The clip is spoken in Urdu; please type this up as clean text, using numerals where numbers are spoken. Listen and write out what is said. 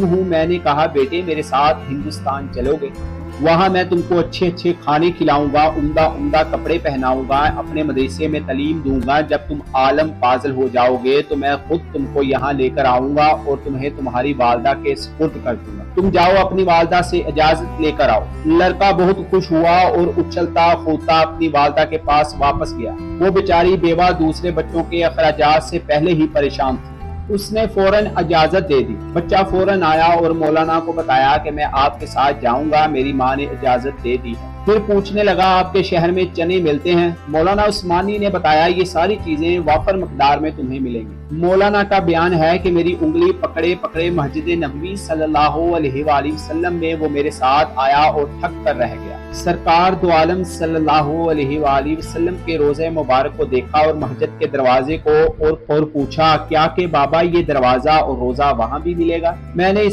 ہوں میں نے کہا بیٹے میرے ساتھ ہندوستان چلو گے، وہاں میں تم کو اچھے اچھے کھانے کھلاؤں گا، عمدہ عمدہ کپڑے پہناؤں گا، اپنے مدرسے میں تعلیم دوں گا، جب تم عالم فاضل ہو جاؤ گے تو میں خود تم کو یہاں لے کر آؤں گا اور تمہیں تمہاری والدہ کے سپرد کر دوں گا، تم جاؤ اپنی والدہ سے اجازت لے کر آؤ۔ لڑکا بہت خوش ہوا اور اچھلتا کودتا اپنی والدہ کے پاس واپس گیا۔ وہ بیچاری بیوہ دوسرے بچوں کے اخراجات سے پہلے ہی پریشان تھی، اس نے فوراً اجازت دے دی۔ بچہ فوراً آیا اور مولانا کو بتایا کہ میں آپ کے ساتھ جاؤں گا، میری ماں نے اجازت دے دی ہے۔ پھر پوچھنے لگا آپ کے شہر میں چنے ملتے ہیں؟ مولانا عثمانی نے بتایا یہ ساری چیزیں وافر مقدار میں تمہیں ملیں گی۔ مولانا کا بیان ہے کہ میری انگلی پکڑے پکڑے مسجد نبوی صلی اللہ علیہ وآلہ وسلم میں وہ میرے ساتھ آیا اور تھک کر رہ گیا۔ سرکار دو عالم صلی اللہ علیہ وآلہ وسلم کے روضہ مبارک کو دیکھا اور مسجد کے دروازے کو اور پوچھا کیا کہ بابا یہ دروازہ اور روضہ وہاں بھی ملے گا؟ میں نے